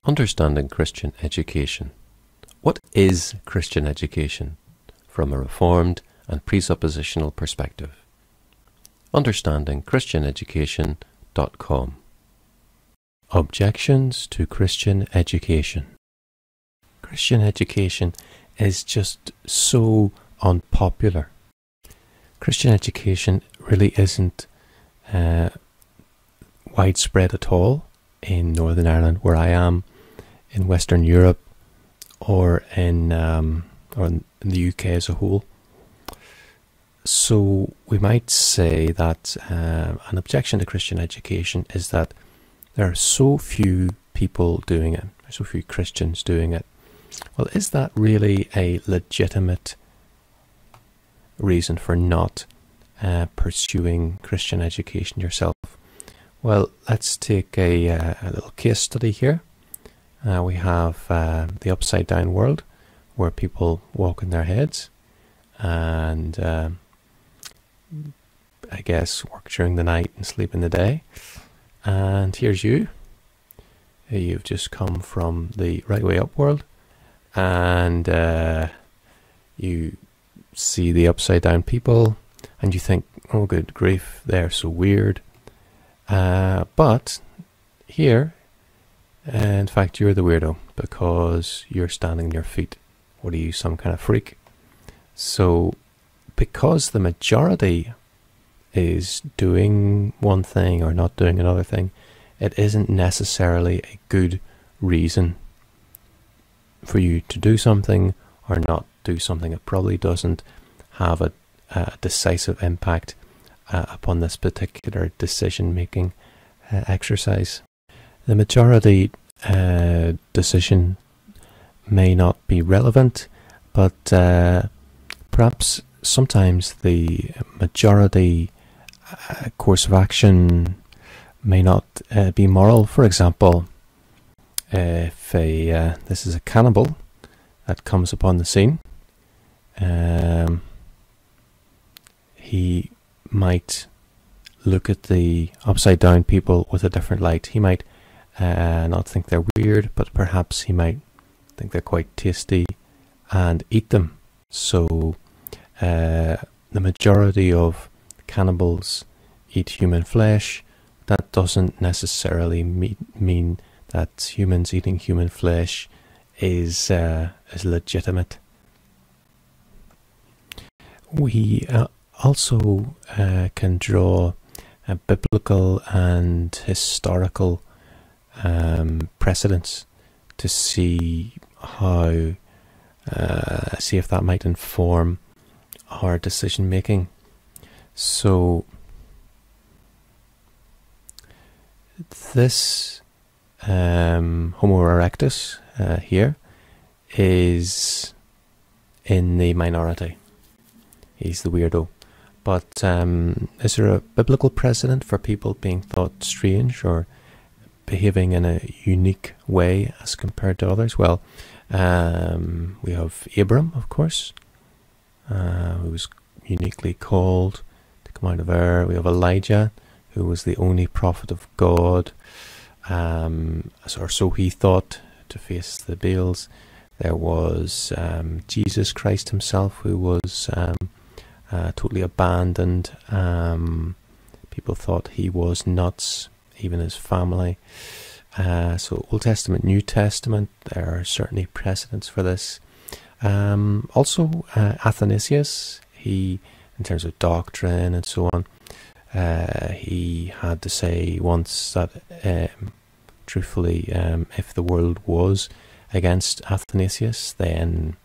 Understanding Christian education. What is Christian education from a Reformed and presuppositional perspective? understandingchristianeducation.com. Objections to Christian education. Christian education is just so unpopular. Christian education really isn't widespread at all in Northern Ireland, where I am, in Western Europe, or in the UK as a whole. So we might say that an objection to Christian education is that there are so few people doing it, so few Christians doing it. Well, is that really a legitimate reason for not pursuing Christian education yourself? Well, let's take a little case study here. We have the upside down world, where people walk on their heads and I guess work during the night and sleep in the day. And here's you. You've just come from the right way up world, and you see the upside down people and you think, oh good grief, they're so weird. But here, in fact, you're the weirdo because you're standing on your feet. What are you, some kind of freak? So, because the majority is doing one thing or not doing another thing, it isn't necessarily a good reason for you to do something or not do something. It probably doesn't have a decisive impact upon this particular decision-making exercise. The majority decision may not be relevant, but perhaps sometimes the majority course of action may not be moral. For example, if this is a cannibal that comes upon the scene, he might look at the upside down people with a different light. He might not think they're weird, but perhaps he might think they're quite tasty and eat them. So the majority of cannibals eat human flesh. That doesn't necessarily mean that humans eating human flesh is legitimate. We also can draw biblical and historical precedents to see if that might inform our decision making. So this Homo erectus here is in the minority. He's the weirdo. But is there a biblical precedent for people being thought strange or behaving in a unique way as compared to others? Well, we have Abram, of course, who was uniquely called to come out of Ur. We have Elijah, who was the only prophet of God, or so he thought, to face the Baals. There was Jesus Christ himself, who was totally abandoned. People thought he was nuts, even his family. So Old Testament, New Testament, there are certainly precedents for this. Also Athanasius, he, in terms of doctrine and so on, he had to say once that truthfully, if the world was against Athanasius, then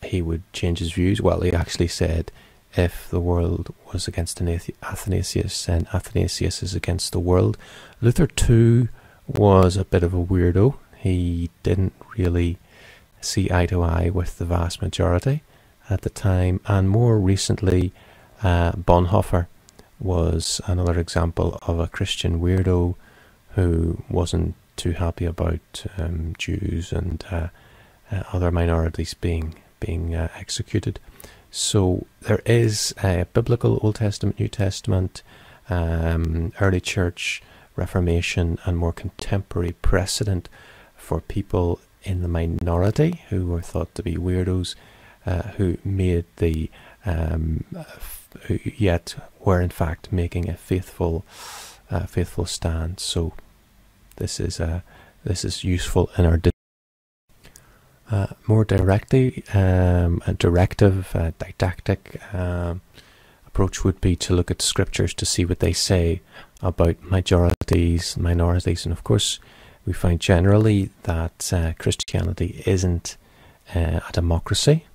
he would change his views. Well, he actually said, if the world was against Athanasius, then Athanasius is against the world. Luther too was a bit of a weirdo. He didn't really see eye to eye with the vast majority at the time. And more recently, Bonhoeffer was another example of a Christian weirdo who wasn't too happy about Jews and other minorities being executed. So there is a biblical Old Testament, New Testament, early church, Reformation, and more contemporary precedent for people in the minority who were thought to be weirdos, who made the who yet were in fact making a faithful stand. So this is useful in our more directly a directive, didactic approach would be to look at scriptures to see what they say about majorities, minorities, and of course we find generally that Christianity isn't a democracy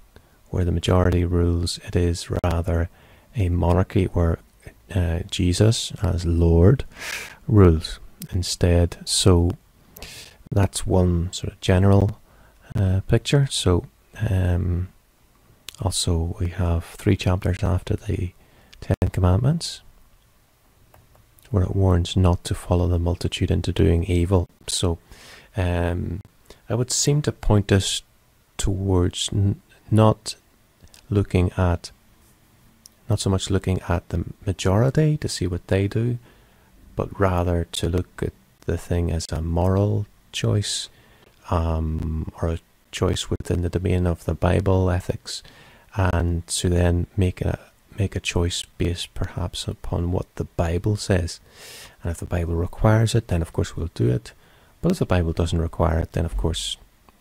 where the majority rules. It is rather a monarchy where Jesus as Lord rules instead. So that's one sort of general picture. So also we have 3 chapters after the 10 Commandments where it warns not to follow the multitude into doing evil. So I would seem to point us towards not so much looking at the majority to see what they do, but rather to look at the thing as a moral choice, or a choice within the domain of the Bible, ethics, and to then make a choice based perhaps upon what the Bible says. And if the Bible requires it, then of course we'll do it. But if the Bible doesn't require it, then of course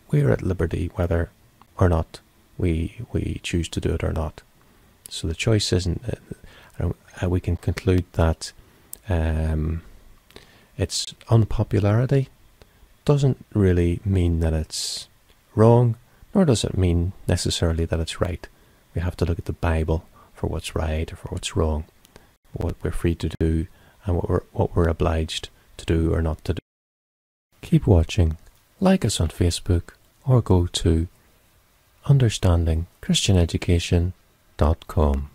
we're at liberty whether or not we choose to do it or not. So the choice isn't, we can conclude that its unpopularity doesn't really mean that it's wrong, nor does it mean necessarily that it's right. We have to look at the Bible for what's right or for what's wrong, what we're free to do and what we're obliged to do or not to do. Keep watching, like us on Facebook, or go to understandingchristianeducation.com.